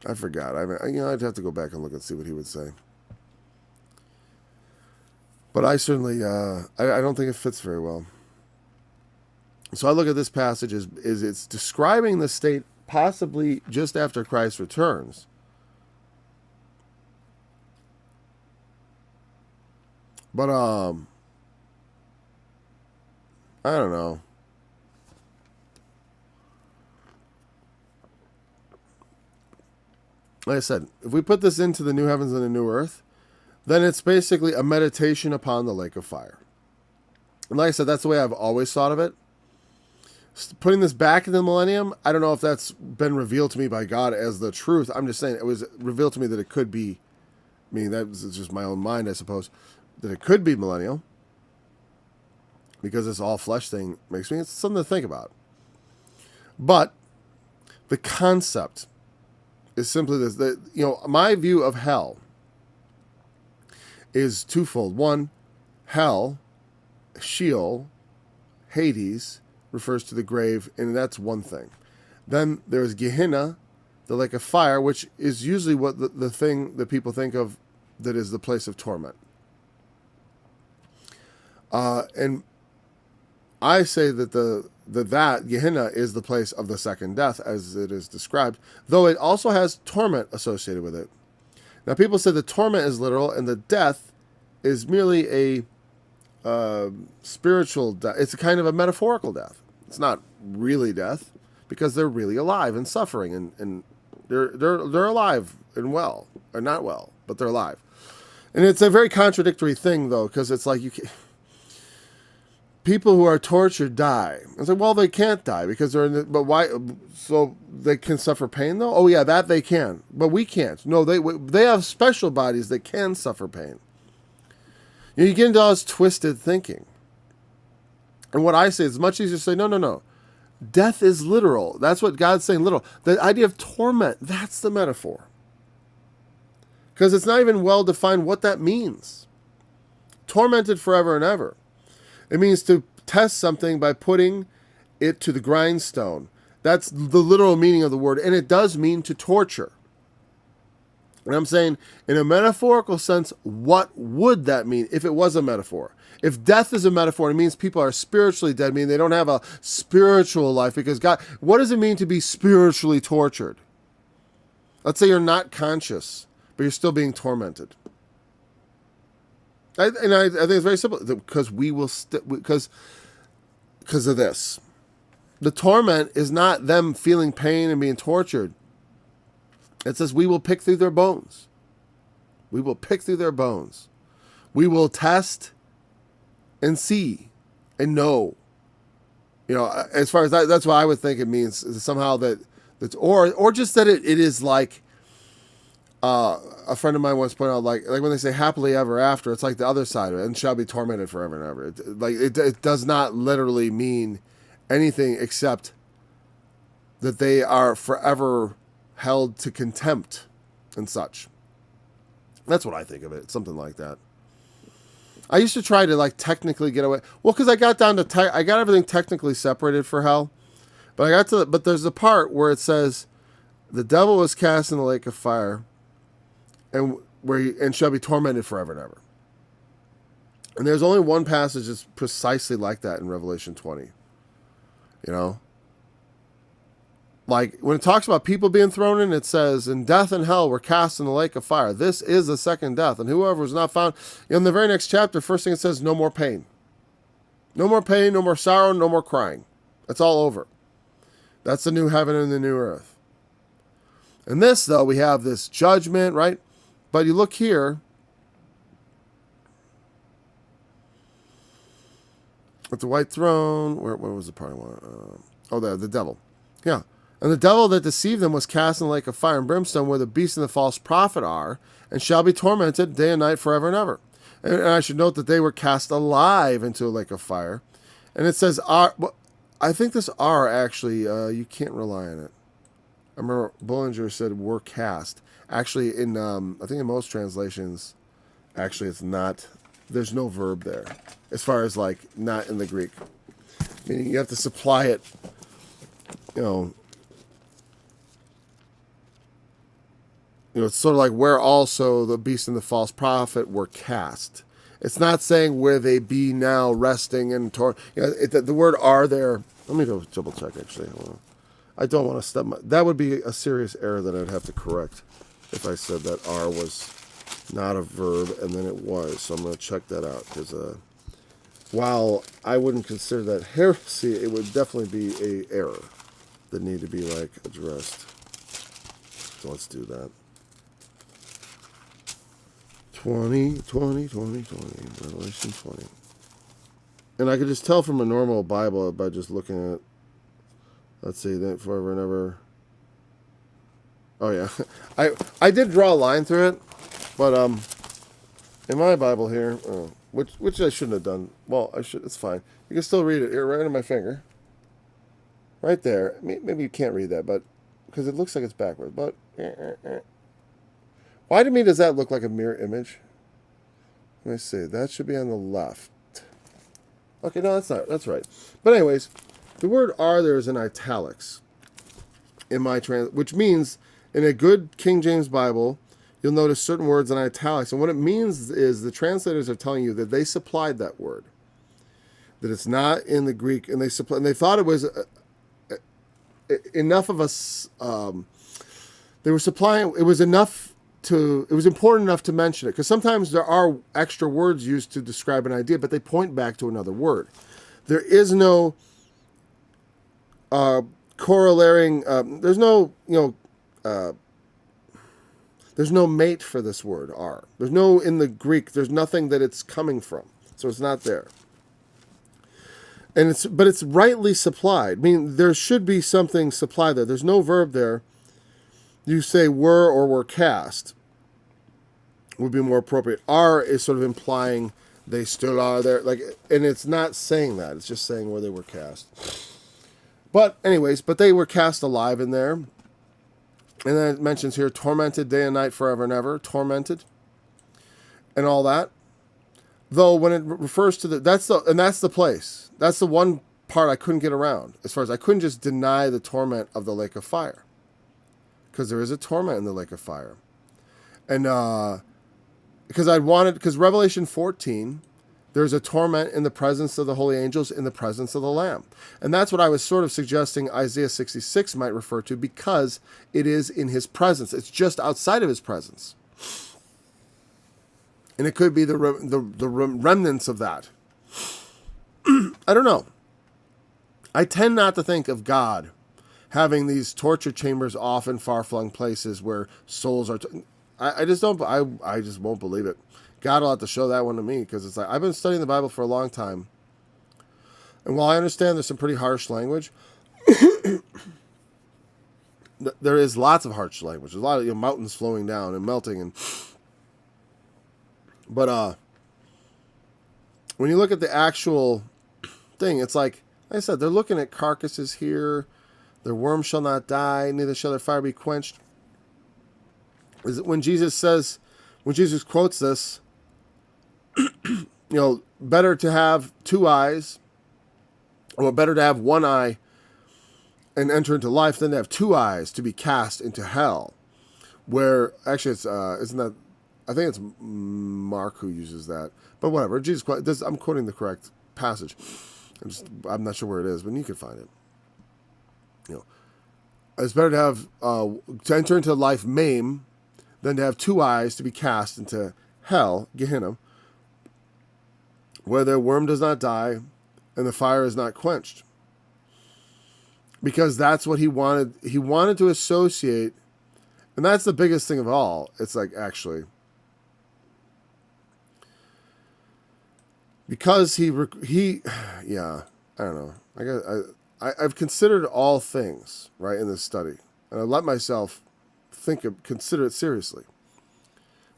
I forgot. I'd have to go back and look and see what he would say. But I certainly, I don't think it fits very well. So I look at this passage as it's describing the state possibly just after Christ returns. But I don't know. Like I said, if we put this into the new heavens and the new earth, then it's basically a meditation upon the lake of fire. And like I said, that's the way I've always thought of it. Putting this back in the millennium, I don't know if that's been revealed to me by God as the truth. I'm just saying it was revealed to me that it could be, I mean, that's just my own mind, I suppose, that it could be millennial. Because this all flesh thing makes me, it's something to think about. But the concept is simply this, that, my view of hell is twofold. One, hell, Sheol, Hades, refers to the grave, and that's one thing. Then there's Gehenna, the lake of fire, which is usually what the thing that people think of that is the place of torment. And I say that that Gehenna is the place of the second death, as it is described, though it also has torment associated with it. Now, people say the torment is literal, and the death is merely a spiritual death. It's a kind of a metaphorical death. It's not really death, because they're really alive and suffering, and they're alive and well, or not well, but they're alive. And it's a very contradictory thing, though, because it's like people who are tortured die. It's like, well, they can't die because they're in the, but why? So they can suffer pain, though? Oh, yeah, that they can, but we can't. No, they have special bodies that can suffer pain. You get into all this twisted thinking. And what I say is much easier to say, no. Death is literal. That's what God's saying, literal. The idea of torment, that's the metaphor. Because it's not even well defined what that means. Tormented forever and ever. It means to test something by putting it to the grindstone. That's the literal meaning of the word. And it does mean to torture. And I'm saying, in a metaphorical sense, what would that mean if it was a metaphor? If death is a metaphor, it means people are spiritually dead, meaning they don't have a spiritual life. Because God, what does it mean to be spiritually tortured? Let's say you're not conscious, but you're still being tormented. I think it's very simple. Because because of this. The torment is not them feeling pain and being tortured. It says, we will pick through their bones. We will pick through their bones. We will test and see and know. As far as that's what I would think it means, somehow that's or just that it is like a friend of mine once pointed out, like when they say happily ever after, it's like the other side of it, and shall be tormented forever and ever. It does not literally mean anything except that they are forever held to contempt and such. That's what I think of it. Something like that. I used to try to technically get away. Well, because I got down to I got everything technically separated for hell, but but there's a part where it says the devil was cast in the lake of fire, and shall be tormented forever and ever. And there's only one passage that's precisely like that in Revelation 20. You know? Like, when it talks about people being thrown in, it says, and death and hell were cast in the lake of fire. This is the second death. And whoever was not found, in the very next chapter, first thing it says, no more pain. No more pain, no more sorrow, no more crying. It's all over. That's the new heaven and the new earth. In this, though, we have this judgment, right? But you look here, at the white throne, where was the part I want? There, the devil. Yeah. And the devil that deceived them was cast in the lake of fire and brimstone, where the beast and the false prophet are, and shall be tormented day and night forever and ever. And I should note that they were cast alive into a lake of fire. And it says, I think this R actually, you can't rely on it. I remember Bullinger said were cast. Actually, I think in most translations, actually it's not, there's no verb there. As far as like, not in the Greek. Meaning you have to supply it, it's sort of like where also the beast and the false prophet were cast. It's not saying where they be now resting and the word are there. Let me go double check actually. I don't want to step that would be a serious error that I'd have to correct if I said that are was not a verb and then it was. So I'm going to check that out because while I wouldn't consider that heresy, it would definitely be a error that need to be like addressed. So let's do that. 20, Revelation 20. And I could just tell from a normal Bible by just looking at, let's see, that forever and ever. Oh yeah, I did draw a line through it, but in my Bible here, which I shouldn't have done. Well, I should. It's fine. You can still read it here, right under my finger, right there. Maybe you can't read that, but because it looks like it's backwards. But why to me does that look like a mirror image? Let me see. That should be on the left. Okay, no, that's not. That's right. But anyways, the word "are" there is in italics in my which means in a good King James Bible, you'll notice certain words in italics, and what it means is the translators are telling you that they supplied that word, that it's not in the Greek, and they thought it was enough of us. They were supplying. It was enough. It was important enough to mention it, because sometimes there are extra words used to describe an idea, but they point back to another word. There is no corollaring. There's no there's no mate for this word "are." There's no in the Greek. There's nothing that it's coming from, so it's not there. And but it's rightly supplied. I mean, there should be something supplied there. There's no verb there. You say were or were cast would be more appropriate. Are is sort of implying they still are there. And it's not saying that. It's just saying where they were cast. But anyways, they were cast alive in there. And then it mentions here, tormented day and night forever and ever. Tormented. And all that. Though when it refers to that's the place. That's the one part I couldn't get around. As far as I couldn't just deny the torment of the lake of fire. Because there is a torment in the lake of fire. And because Revelation 14, there's a torment in the presence of the holy angels, in the presence of the Lamb. And that's what I was sort of suggesting Isaiah 66 might refer to, because it is in his presence. It's just outside of his presence. And it could be the remnants of that. I don't know. I tend not to think of God having these torture chambers off in far-flung places where souls are. I just don't. I just won't believe it. God will have to show that one to me, because it's like I've been studying the Bible for a long time, and while I understand there's some pretty harsh language, there is lots of harsh language. There's a lot of mountains flowing down and melting, but when you look at the actual thing, it's like I said, they're looking at carcasses here. Their worms shall not die, neither shall their fire be quenched. When Jesus quotes this, better to have two eyes, or better to have one eye and enter into life, then they have 2 eyes to be cast into hell. Where, actually, it's, isn't that, I think it's Mark who uses that. But whatever, Jesus, I'm quoting the correct passage. I'm not sure where it is, but you can find it. You know, it's better to have, to enter into life maimed than to have 2 eyes to be cast into hell, Gehenna, where their worm does not die and the fire is not quenched. Because that's what he wanted. He wanted to associate, and that's the biggest thing of all. It's like, actually, because yeah, I don't know. I've considered all things, right, in this study, and I let myself consider it seriously.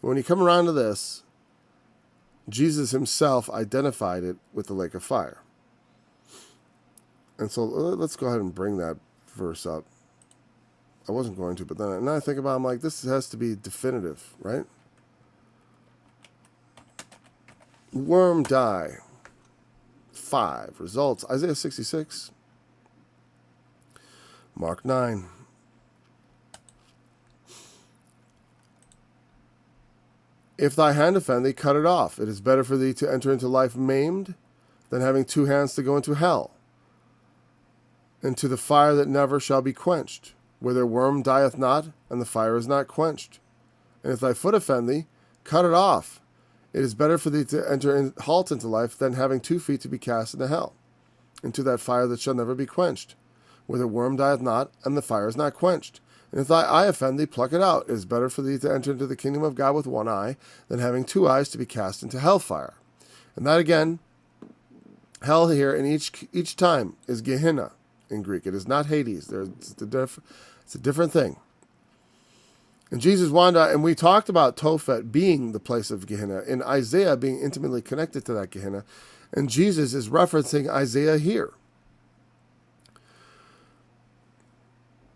When you come around to this, Jesus himself identified it with the lake of fire. And so let's go ahead and bring that verse up. I wasn't going to, but then I think about it, I'm like, this has to be definitive, right? Worm die. 5. Results. Isaiah 66. Mark 9. If thy hand offend thee, cut it off. It is better for thee to enter into life maimed than having 2 hands to go into hell, and to the fire that never shall be quenched, where their worm dieth not, and the fire is not quenched. And if thy foot offend thee, cut it off. It is better for thee to enter halt into life than having 2 feet to be cast into hell, into that fire that shall never be quenched, where the worm dieth not, and the fire is not quenched. And if thy eye offend thee, pluck it out. It is better for thee to enter into the kingdom of God with 1 eye than having 2 eyes to be cast into hellfire. And that again, hell here in each time is Gehenna in Greek. It is not Hades. It's a different thing. And Jesus wanted, and we talked about Tophet being the place of Gehenna, and Isaiah being intimately connected to that Gehenna. And Jesus is referencing Isaiah here.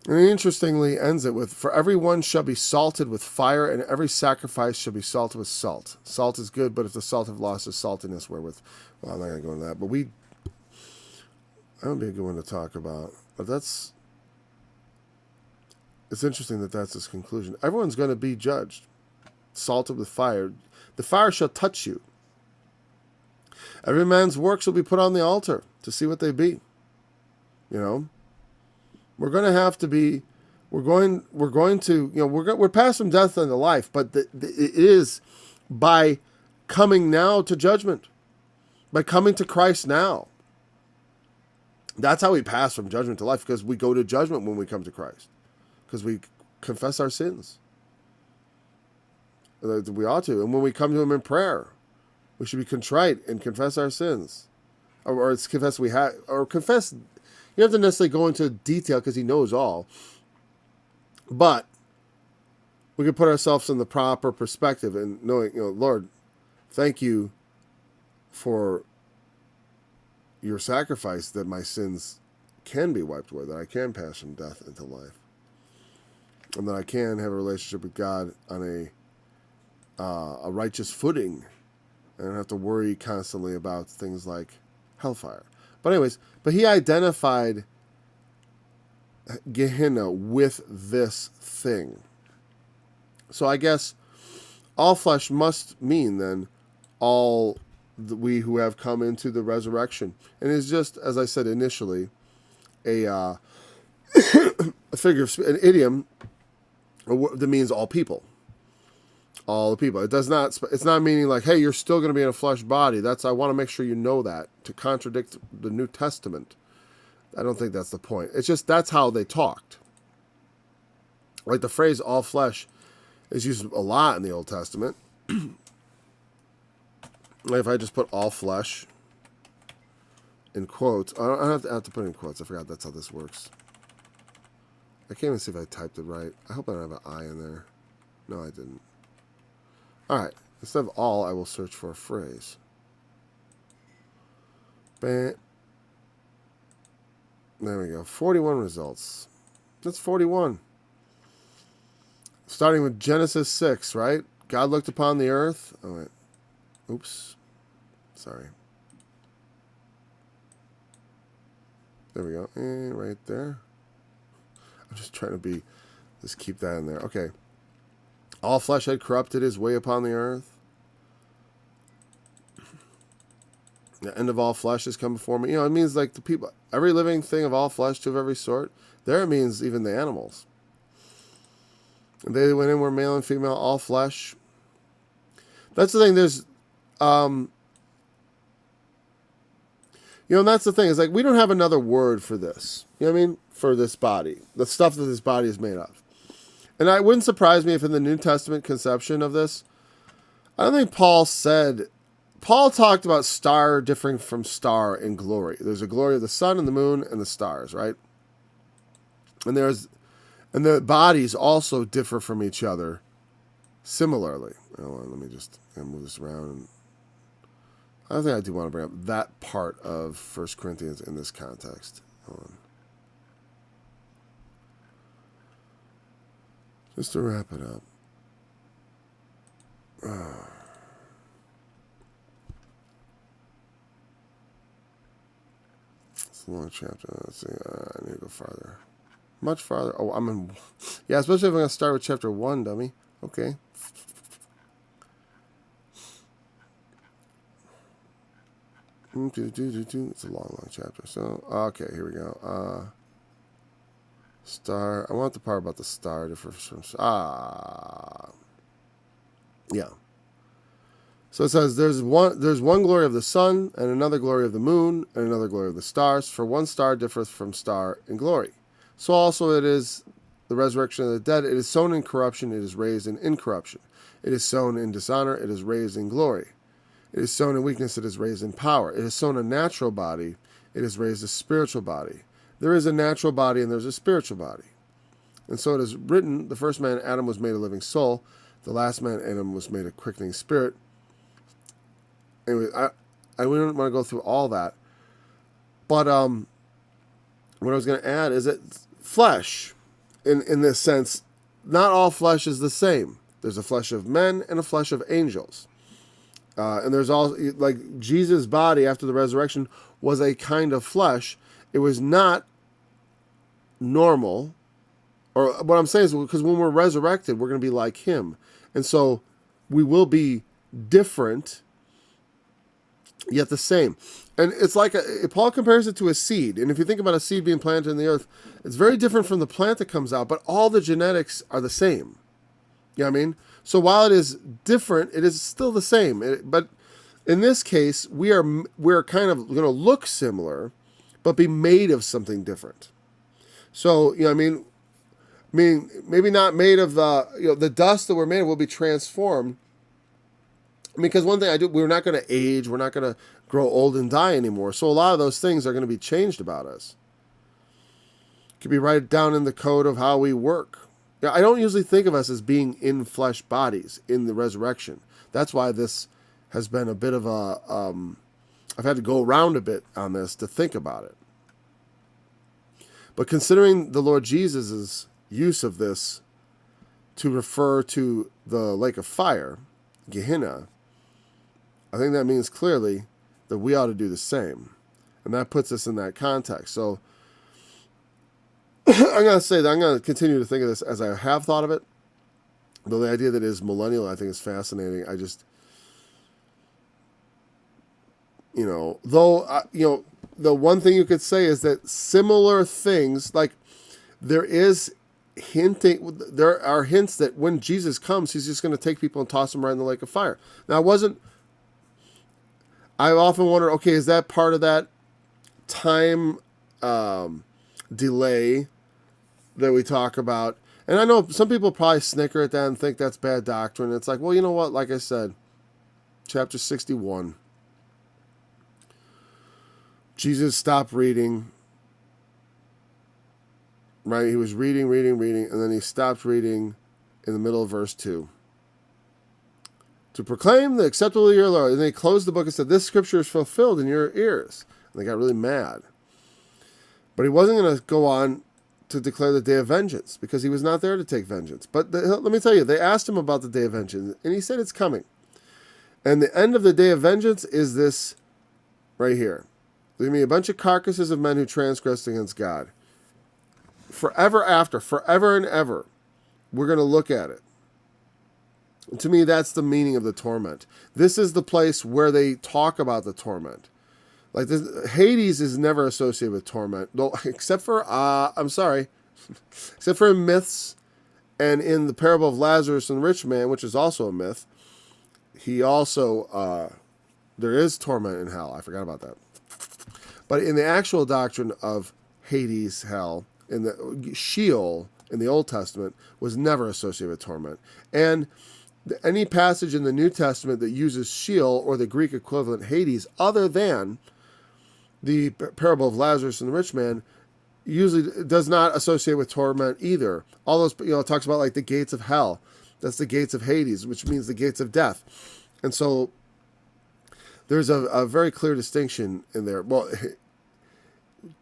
And he interestingly ends it with, for everyone shall be salted with fire, and every sacrifice shall be salted with salt. Salt is good, but if the salt have lost its saltiness, wherewith, well, I'm not going to go into that, but that would be a good one to talk about. But it's interesting that that's his conclusion. Everyone's going to be judged, salted with fire. The fire shall touch you. Every man's work shall be put on the altar to see what they be. You know, we're going to have to be. We're going to. You know, we're past from death into life, but it is by coming now to judgment, by coming to Christ now. That's how we pass from judgment to life, because we go to judgment when we come to Christ, because we confess our sins. We ought to. And when we come to him in prayer, we should be contrite and confess our sins. Or it's confess we have, or confess, you don't have to necessarily go into detail because he knows all. But we can put ourselves in the proper perspective and knowing, Lord, thank you for your sacrifice that my sins can be wiped away, that I can pass from death into life, and that I can have a relationship with God on a righteous footing, and I don't have to worry constantly about things like hellfire. But anyways, he identified Gehenna with this thing. So I guess all flesh must mean then all we who have come into the resurrection. And it's just, as I said initially, a figure of an idiom that means all people. All the people. It does not. It's not meaning like, hey, you're still going to be in a flesh body. I want to make sure you know that, to contradict the New Testament. I don't think that's the point. It's just that's how they talked. Like the phrase "all flesh" is used a lot in the Old Testament. Like if I just put "all flesh" in quotes, I don't have to put it in quotes. I forgot that's how this works. I can't even see if I typed it right. I hope I don't have an I in there. No, I didn't. All right. Instead of all, I will search for a phrase. Bam. There we go. 41 results. That's 41. Starting with Genesis 6, right? God looked upon the earth. Oh, wait. Oops. Sorry. There we go. Right there. I'm just trying to just keep that in there. Okay. All flesh had corrupted his way upon the earth. The end of all flesh has come before me. It means like the people, every living thing of all flesh to of every sort. There it means even the animals. And they that went in were male and female, all flesh. That's the thing. There's, and that's the thing. Is like we don't have another word for this. You know what I mean? For this body, the stuff that this body is made of. And it wouldn't surprise me if in the New Testament conception of this, I don't think Paul talked about star differing from star in glory. There's a glory of the sun and the moon and the stars, right? And the bodies also differ from each other similarly. Hold on, let me just move this around. And I think I do want to bring up that part of 1 Corinthians in this context. Hold on. Just to wrap it up. It's a long chapter. Let's see. I need to go farther. Much farther. Oh, I'm in. Yeah, especially if I'm going to start with chapter 1, dummy. Okay. It's a long chapter. So, okay, here we go. Star. I want the part about the star different from. Yeah. So it says there's one glory of the sun, and another glory of the moon, and another glory of the stars. For one star differeth from star in glory. So also it is the resurrection of the dead. It is sown in corruption, it is raised in incorruption. It is sown in dishonor, it is raised in glory. It is sown in weakness, it is raised in power. It is sown a natural body, it is raised a spiritual body. There is a natural body and there's a spiritual body. And so it is written, the first man, Adam, was made a living soul. The last man, Adam, was made a quickening spirit. Anyway, we don't want to go through all that. But what I was going to add is that flesh, in this sense, not all flesh is the same. There's a flesh of men and a flesh of angels. And there's all, like Jesus' body after the resurrection was a kind of flesh. It was not normal. Or what I'm saying is because when we're resurrected, we're going to be like him. And so we will be different, yet the same. And it's like, Paul compares it to a seed. And if you think about a seed being planted in the earth, it's very different from the plant that comes out, but all the genetics are the same. You know what I mean? So while it is different, it is still the same. But in this case, we're kind of going to look similar, but be made of something different. So, you know what I mean? Maybe not made of the dust that we're made of will be transformed. Because one thing we're not going to age, we're not going to grow old and die anymore. So a lot of those things are going to be changed about us. It could be right down in the code of how we work. Yeah, I don't usually think of us as being in flesh bodies in the resurrection. That's why this has been a bit of a. I've had to go around a bit on this to think about it. But considering the Lord Jesus' use of this to refer to the lake of fire, Gehenna, I think that means clearly that we ought to do the same. And that puts us in that context. So I'm going to say that I'm going to continue to think of this as I have thought of it. Though the idea that it is millennial, I think is fascinating. I just, the one thing you could say is that similar things, like there are hints that when Jesus comes, he's just going to take people and toss them right in the lake of fire. Now, I often wonder, okay, is that part of that time delay that we talk about? And I know some people probably snicker at that and think that's bad doctrine. It's like, well, you know what? Like I said, chapter 61. Jesus stopped reading. Right? He was reading, and then he stopped reading in the middle of verse 2. To proclaim the acceptable year of the Lord. And then he closed the book and said, this scripture is fulfilled in your ears. And they got really mad. But he wasn't going to go on to declare the day of vengeance because he was not there to take vengeance. But let me tell you, they asked him about the day of vengeance, and he said it's coming. And the end of the day of vengeance is this right here. There's going to be a bunch of carcasses of men who transgressed against God. forever after, forever and ever, we're going to look at it. And to me, that's the meaning of the torment. This is the place where they talk about the torment. Like this, Hades is never associated with torment, except for except for in myths and in the parable of Lazarus and the rich man, which is also a myth. He also there is torment in hell. I forgot about that. But in the actual doctrine of Hades, hell, in the Sheol in the Old Testament was never associated with torment. And any passage in the New Testament that uses Sheol or the Greek equivalent Hades, other than the parable of Lazarus and the rich man, usually does not associate with torment either. All those, it talks about like the gates of hell. That's the gates of Hades, which means the gates of death. And so there's a very clear distinction in there. Well,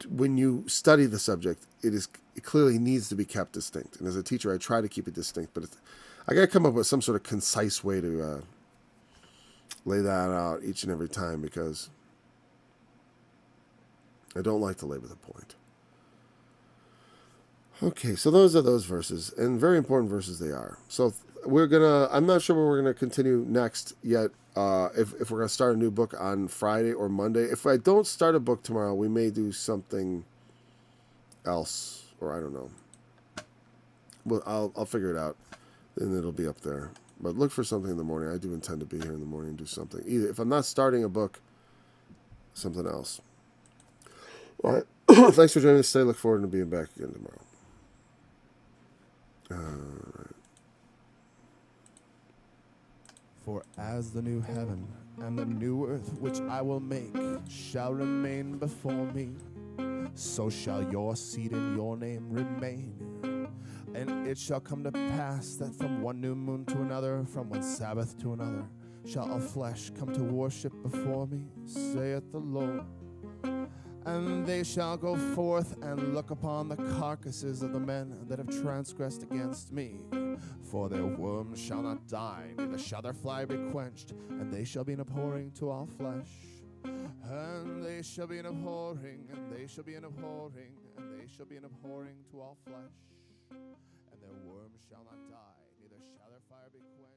when you study the subject, it clearly needs to be kept distinct. And as a teacher, I try to keep it distinct, but I got to come up with some sort of concise way to lay that out each and every time, because I don't like to labor the point. Okay, so those are those verses, and very important verses they are. So I'm not sure where we're going to continue next yet, if we're going to start a new book on Friday or Monday. If I don't start a book tomorrow, we may do something else, or I don't know. Well, I'll figure it out, and it'll be up there. But look for something in the morning. I do intend to be here in the morning and do something. Either if I'm not starting a book, something else. All right. Thanks for joining us today. Look forward to being back again tomorrow. For as the new heaven and the new earth which I will make shall remain before me, so shall your seed and your name remain. And it shall come to pass that from one new moon to another, from one Sabbath to another, shall all flesh come to worship before me, saith the Lord. And they shall go forth and look upon the carcasses of the men that have transgressed against me. For their worms shall not die, neither shall their fly be quenched, and they shall be an abhorring to all flesh. And they shall be an abhorring, and they shall be an abhorring, and they shall be an abhorring to all flesh. And their worms shall not die, neither shall their fire be quenched.